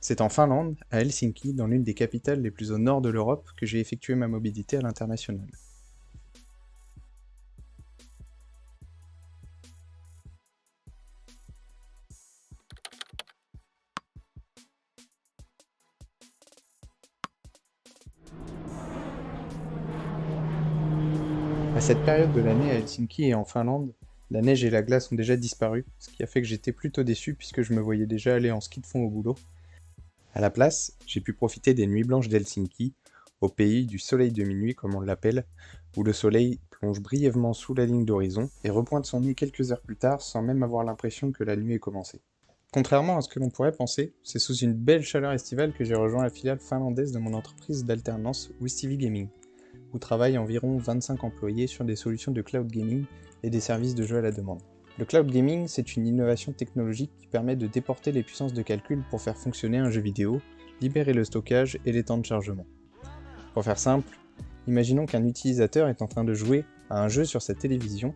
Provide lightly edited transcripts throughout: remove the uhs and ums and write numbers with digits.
C'est en Finlande, à Helsinki, dans l'une des capitales les plus au nord de l'Europe, que j'ai effectué ma mobilité à l'international. À cette période de l'année à Helsinki et en Finlande, la neige et la glace ont déjà disparu, ce qui a fait que j'étais plutôt déçu puisque je me voyais déjà aller en ski de fond au boulot. À la place, j'ai pu profiter des nuits blanches d'Helsinki, au pays du soleil de minuit comme on l'appelle, où le soleil plonge brièvement sous la ligne d'horizon et repointe son nez quelques heures plus tard sans même avoir l'impression que la nuit ait commencé. Contrairement à ce que l'on pourrait penser, c'est sous une belle chaleur estivale que j'ai rejoint la filiale finlandaise de mon entreprise d'alternance Wistivi Gaming, où travaillent environ 25 employés sur des solutions de cloud gaming et des services de jeu à la demande. Le cloud gaming, c'est une innovation technologique qui permet de déporter les puissances de calcul pour faire fonctionner un jeu vidéo, libérer le stockage et les temps de chargement. Pour faire simple, imaginons qu'un utilisateur est en train de jouer à un jeu sur sa télévision.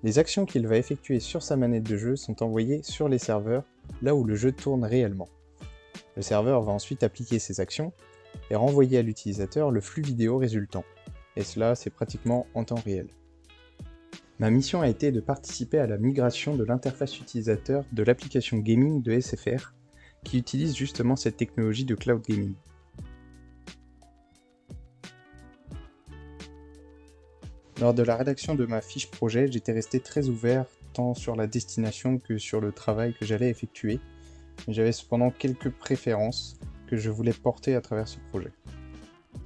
Les actions qu'il va effectuer sur sa manette de jeu sont envoyées sur les serveurs, là où le jeu tourne réellement. Le serveur va ensuite appliquer ces actions et renvoyer à l'utilisateur le flux vidéo résultant. Et cela, c'est pratiquement en temps réel. Ma mission a été de participer à la migration de l'interface utilisateur de l'application gaming de SFR, qui utilise justement cette technologie de cloud gaming. Lors de la rédaction de ma fiche projet, j'étais resté très ouvert tant sur la destination que sur le travail que j'allais effectuer, mais j'avais cependant quelques préférences que je voulais porter à travers ce projet.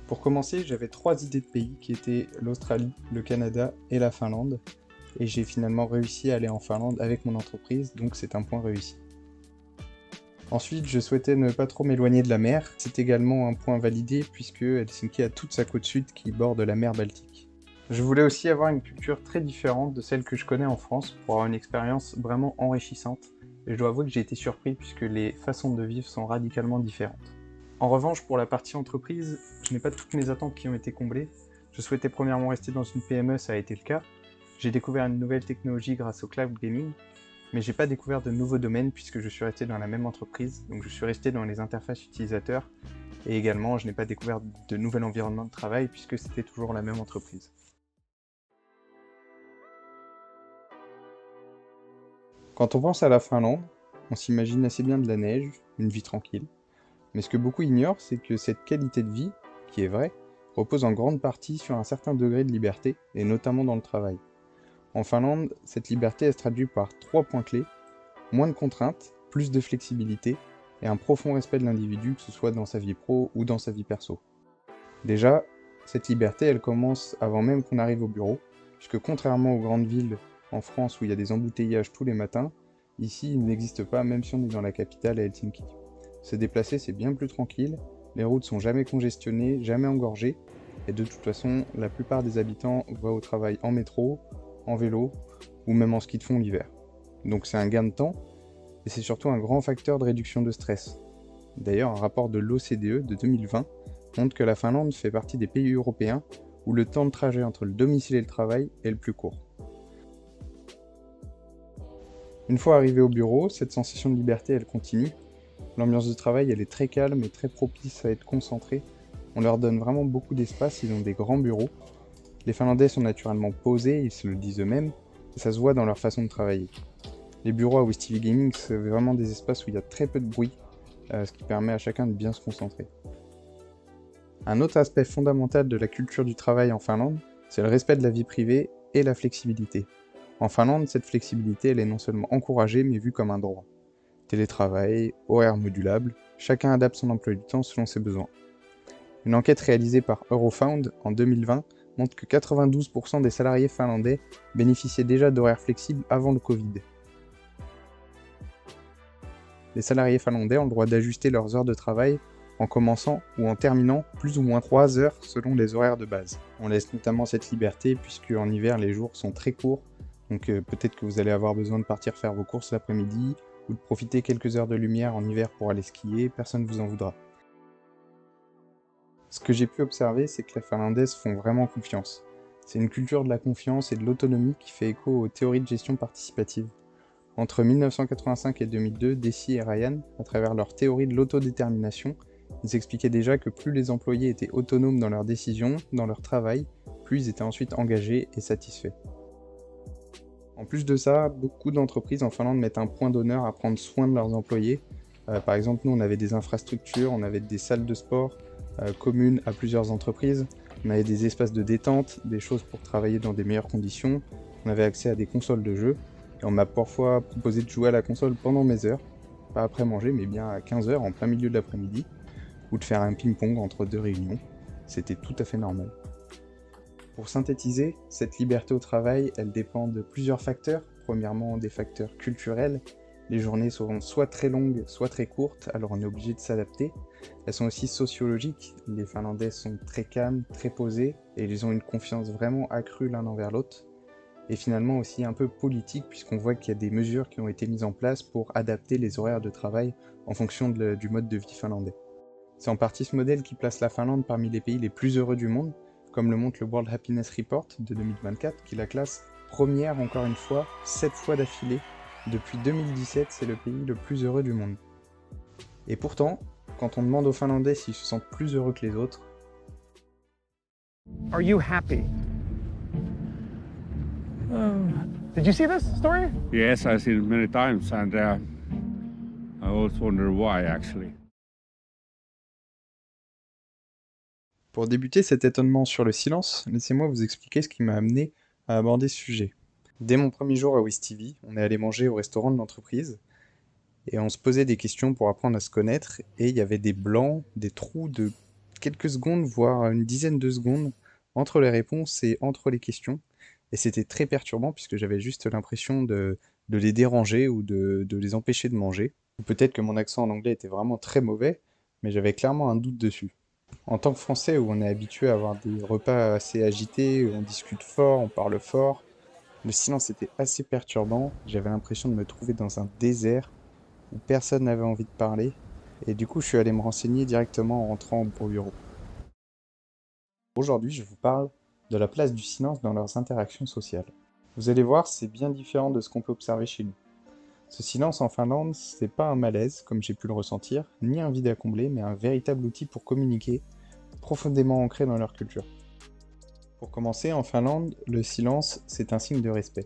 Pour commencer, j'avais 3 idées de pays qui étaient l'Australie, le Canada et la Finlande, et j'ai finalement réussi à aller en Finlande avec mon entreprise, donc c'est un point réussi. Ensuite, je souhaitais ne pas trop m'éloigner de la mer, c'est également un point validé puisque Helsinki a toute sa côte sud qui borde la mer Baltique. Je voulais aussi avoir une culture très différente de celle que je connais en France pour avoir une expérience vraiment enrichissante, et je dois avouer que j'ai été surpris puisque les façons de vivre sont radicalement différentes. En revanche, pour la partie entreprise, je n'ai pas toutes mes attentes qui ont été comblées. Je souhaitais premièrement rester dans une PME, ça a été le cas. J'ai découvert une nouvelle technologie grâce au cloud gaming, mais j'ai pas découvert de nouveaux domaines puisque je suis resté dans la même entreprise, donc je suis resté dans les interfaces utilisateurs, et également je n'ai pas découvert de nouvel environnement de travail puisque c'était toujours la même entreprise. Quand on pense à la Finlande, on s'imagine assez bien de la neige, une vie tranquille. Mais ce que beaucoup ignorent, c'est que cette qualité de vie, qui est vraie, repose en grande partie sur un certain degré de liberté, et notamment dans le travail. En Finlande, cette liberté elle se traduit par 3 points clés: moins de contraintes, plus de flexibilité, et un profond respect de l'individu, que ce soit dans sa vie pro ou dans sa vie perso. Déjà, cette liberté, elle commence avant même qu'on arrive au bureau, puisque contrairement aux grandes villes en France où il y a des embouteillages tous les matins, ici il n'existe pas même si on est dans la capitale à Helsinki. Se déplacer, c'est bien plus tranquille, les routes sont jamais congestionnées, jamais engorgées, et de toute façon, la plupart des habitants vont au travail en métro, en vélo, ou même en ski de fond l'hiver. Donc c'est un gain de temps, et c'est surtout un grand facteur de réduction de stress. D'ailleurs, un rapport de l'OCDE de 2020 montre que la Finlande fait partie des pays européens où le temps de trajet entre le domicile et le travail est le plus court. Une fois arrivé au bureau, cette sensation de liberté, elle continue. L'ambiance de travail, elle est très calme et très propice à être concentré. On leur donne vraiment beaucoup d'espace, ils ont des grands bureaux. Les Finlandais sont naturellement posés, ils se le disent eux-mêmes, et ça se voit dans leur façon de travailler. Les bureaux à Wistivi Gaming, c'est vraiment des espaces où il y a très peu de bruit, ce qui permet à chacun de bien se concentrer. Un autre aspect fondamental de la culture du travail en Finlande, c'est le respect de la vie privée et la flexibilité. En Finlande, cette flexibilité, elle est non seulement encouragée, mais vue comme un droit. Télétravail, horaires modulables, chacun adapte son emploi du temps selon ses besoins. Une enquête réalisée par Eurofound en 2020 montre que 92% des salariés finlandais bénéficiaient déjà d'horaires flexibles avant le Covid. Les salariés finlandais ont le droit d'ajuster leurs heures de travail en commençant ou en terminant plus ou moins 3 heures selon les horaires de base. On laisse notamment cette liberté puisque en hiver les jours sont très courts, donc peut-être que vous allez avoir besoin de partir faire vos courses l'après-midi ou de profiter quelques heures de lumière en hiver pour aller skier, personne ne vous en voudra. Ce que j'ai pu observer, c'est que les Finlandaises font vraiment confiance. C'est une culture de la confiance et de l'autonomie qui fait écho aux théories de gestion participative. Entre 1985 et 2002, Deci et Ryan, à travers leur théorie de l'autodétermination, ils expliquaient déjà que plus les employés étaient autonomes dans leurs décisions, dans leur travail, plus ils étaient ensuite engagés et satisfaits. En plus de ça, beaucoup d'entreprises en Finlande mettent un point d'honneur à prendre soin de leurs employés. Par exemple, nous on avait des infrastructures, on avait des salles de sport communes à plusieurs entreprises, on avait des espaces de détente, des choses pour travailler dans des meilleures conditions, on avait accès à des consoles de jeux, et on m'a parfois proposé de jouer à la console pendant mes heures, pas après manger, mais bien à 15 heures en plein milieu de l'après-midi, ou de faire un ping-pong entre deux réunions. C'était tout à fait normal. Pour synthétiser, cette liberté au travail, elle dépend de plusieurs facteurs. Premièrement, des facteurs culturels. Les journées sont soit très longues, soit très courtes, alors on est obligé de s'adapter. Elles sont aussi sociologiques. Les Finlandais sont très calmes, très posés, et ils ont une confiance vraiment accrue l'un envers l'autre. Et finalement aussi un peu politique, puisqu'on voit qu'il y a des mesures qui ont été mises en place pour adapter les horaires de travail en fonction du mode de vie finlandais. C'est en partie ce modèle qui place la Finlande parmi les pays les plus heureux du monde, comme le montre le World Happiness Report de 2024, qui la classe première encore une fois, 7 fois d'affilée. Depuis 2017, c'est le pays le plus heureux du monde. Et pourtant, quand on demande aux Finlandais s'ils se sentent plus heureux que les autres, Are you happy? Did you see this story? Yes, I've seen it many times, and I always wonder why, actually. pour débuter cet étonnement sur le silence, laissez-moi vous expliquer ce qui m'a amené à aborder ce sujet. Dès mon premier jour à WizTV, on est allé manger au restaurant de l'entreprise, et on se posait des questions pour apprendre à se connaître, et il y avait des blancs, des trous de quelques secondes, voire une dizaine de secondes, entre les réponses et entre les questions, et c'était très perturbant puisque j'avais juste l'impression de les déranger ou de les empêcher de manger. Ou peut-être que mon accent en anglais était vraiment très mauvais, mais j'avais clairement un doute dessus. En tant que Français, où on est habitué à avoir des repas assez agités, où on discute fort, on parle fort, le silence était assez perturbant, j'avais l'impression de me trouver dans un désert où personne n'avait envie de parler, et du coup je suis allé me renseigner directement en rentrant au bureau. Aujourd'hui, je vous parle de la place du silence dans leurs interactions sociales. Vous allez voir, c'est bien différent de ce qu'on peut observer chez nous. Ce silence en Finlande, c'est pas un malaise, comme j'ai pu le ressentir, ni un vide à combler, mais un véritable outil pour communiquer, profondément ancré dans leur culture. Pour commencer, en Finlande, le silence, c'est un signe de respect.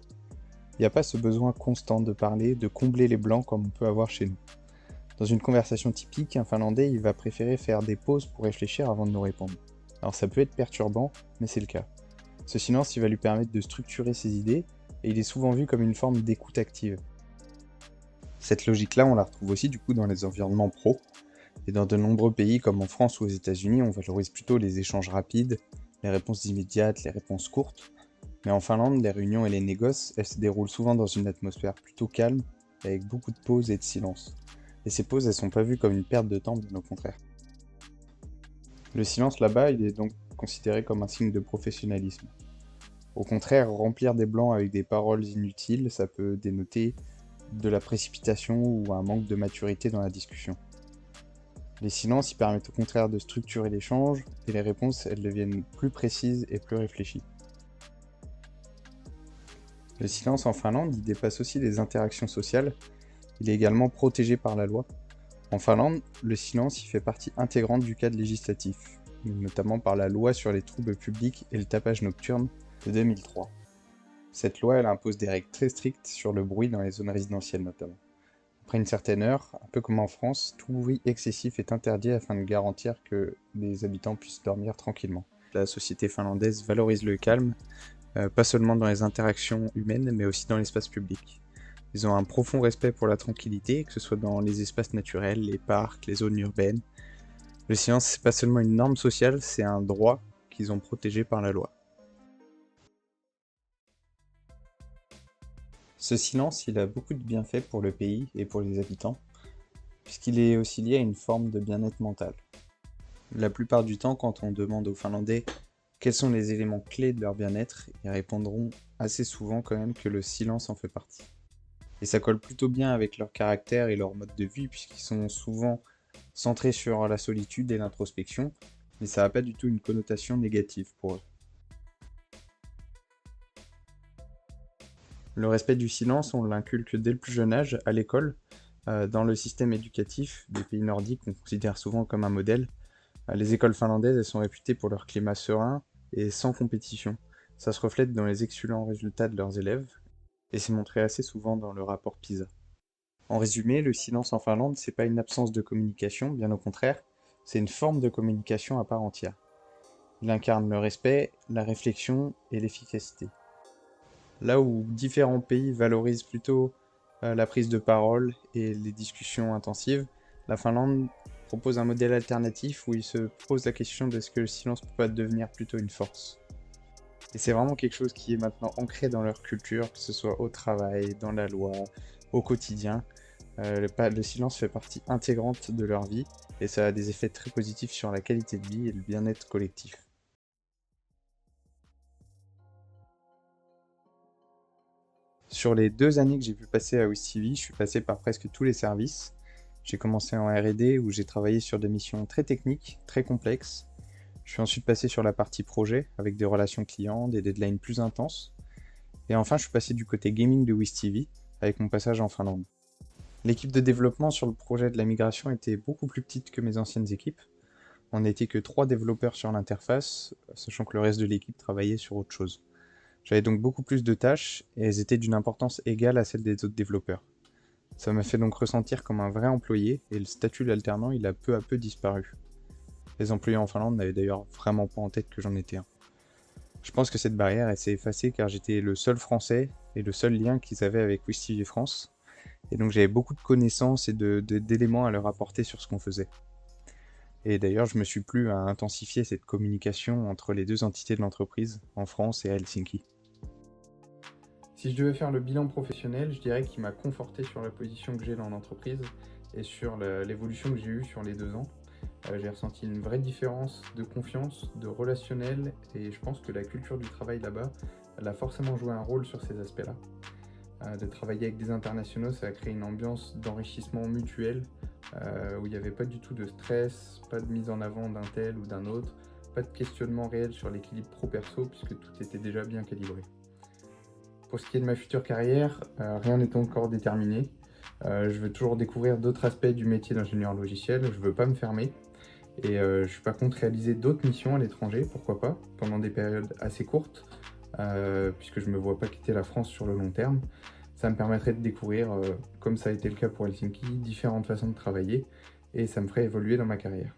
Il n'y a pas ce besoin constant de parler, de combler les blancs comme on peut avoir chez nous. Dans une conversation typique, un Finlandais, il va préférer faire des pauses pour réfléchir avant de nous répondre. Alors ça peut être perturbant, mais c'est le cas. Ce silence, il va lui permettre de structurer ses idées, et il est souvent vu comme une forme d'écoute active. Cette logique-là, on la retrouve aussi du coup dans les environnements pro, et dans de nombreux pays comme en France ou aux États-Unis, on valorise plutôt les échanges rapides, les réponses immédiates, les réponses courtes. Mais en Finlande, les réunions et les négoces, elles se déroulent souvent dans une atmosphère plutôt calme, avec beaucoup de pauses et de silence. Et ces pauses, elles sont pas vues comme une perte de temps, bien au contraire. Le silence là-bas, il est donc considéré comme un signe de professionnalisme. Au contraire, remplir des blancs avec des paroles inutiles, ça peut dénoter de la précipitation ou un manque de maturité dans la discussion. Les silences, ils permettent au contraire de structurer l'échange, et les réponses, elles deviennent plus précises et plus réfléchies. Le silence en Finlande, il dépasse aussi les interactions sociales, il est également protégé par la loi. En Finlande, le silence y fait partie intégrante du cadre législatif, notamment par la loi sur les troubles publics et le tapage nocturne de 2003. Cette loi, elle impose des règles très strictes sur le bruit dans les zones résidentielles notamment. Après une certaine heure, un peu comme en France, tout bruit excessif est interdit afin de garantir que les habitants puissent dormir tranquillement. La société finlandaise valorise le calme, pas seulement dans les interactions humaines, mais aussi dans l'espace public. Ils ont un profond respect pour la tranquillité, que ce soit dans les espaces naturels, les parcs, les zones urbaines. Le silence, c'est pas seulement une norme sociale, c'est un droit qu'ils ont protégé par la loi. Ce silence, il a beaucoup de bienfaits pour le pays et pour les habitants, puisqu'il est aussi lié à une forme de bien-être mental. La plupart du temps, quand on demande aux Finlandais quels sont les éléments clés de leur bien-être, ils répondront assez souvent quand même que le silence en fait partie. Et ça colle plutôt bien avec leur caractère et leur mode de vie, puisqu'ils sont souvent centrés sur la solitude et l'introspection, mais ça n'a pas du tout une connotation négative pour eux. Le respect du silence, on l'inculque dès le plus jeune âge, à l'école. Dans le système éducatif des pays nordiques, qu'on considère souvent comme un modèle, les écoles finlandaises, elles sont réputées pour leur climat serein et sans compétition. Ça se reflète dans les excellents résultats de leurs élèves, et c'est montré assez souvent dans le rapport PISA. En résumé, le silence en Finlande, c'est pas une absence de communication, bien au contraire, c'est une forme de communication à part entière. Il incarne le respect, la réflexion et l'efficacité. Là où différents pays valorisent plutôt la prise de parole et les discussions intensives, la Finlande propose un modèle alternatif où il se pose la question de est-ce que le silence peut pas devenir plutôt une force. Et c'est vraiment quelque chose qui est maintenant ancré dans leur culture, que ce soit au travail, dans la loi, au quotidien. Le silence fait partie intégrante de leur vie et ça a des effets très positifs sur la qualité de vie et le bien-être collectif. Sur les 2 années que j'ai pu passer à WizTV, je suis passé par presque tous les services. J'ai commencé en R&D où j'ai travaillé sur des missions très techniques, très complexes. Je suis ensuite passé sur la partie projet avec des relations clients, des deadlines plus intenses. Et enfin, je suis passé du côté gaming de WizTV avec mon passage en Finlande. L'équipe de développement sur le projet de la migration était beaucoup plus petite que mes anciennes équipes. On n'était que 3 développeurs sur l'interface, sachant que le reste de l'équipe travaillait sur autre chose. J'avais donc beaucoup plus de tâches et elles étaient d'une importance égale à celle des autres développeurs. Ça m'a fait donc ressentir comme un vrai employé et le statut d'alternant il a peu à peu disparu. Les employés en Finlande n'avaient d'ailleurs vraiment pas en tête que j'en étais un. Je pense que cette barrière elle s'est effacée car j'étais le seul français et le seul lien qu'ils avaient avec WizTV France. Et donc j'avais beaucoup de connaissances et d'éléments à leur apporter sur ce qu'on faisait. Et d'ailleurs je me suis plu à intensifier cette communication entre les deux entités de l'entreprise, en France et à Helsinki. Si je devais faire le bilan professionnel, je dirais qu'il m'a conforté sur la position que j'ai dans l'entreprise et sur l'évolution que j'ai eue sur les 2 ans. J'ai ressenti une vraie différence de confiance, de relationnel, et je pense que la culture du travail là-bas, elle a forcément joué un rôle sur ces aspects-là. De travailler avec des internationaux, ça a créé une ambiance d'enrichissement mutuel, où il n'y avait pas du tout de stress, pas de mise en avant d'un tel ou d'un autre, pas de questionnement réel sur l'équilibre pro-perso, puisque tout était déjà bien calibré. Pour ce qui est de ma future carrière, rien n'est encore déterminé. Je veux toujours découvrir d'autres aspects du métier d'ingénieur logiciel, je veux pas me fermer. Et je suis pas contre réaliser d'autres missions à l'étranger, pourquoi pas, pendant des périodes assez courtes, puisque je me vois pas quitter la France sur le long terme. Ça me permettrait de découvrir, comme ça a été le cas pour Helsinki, différentes façons de travailler, et ça me ferait évoluer dans ma carrière.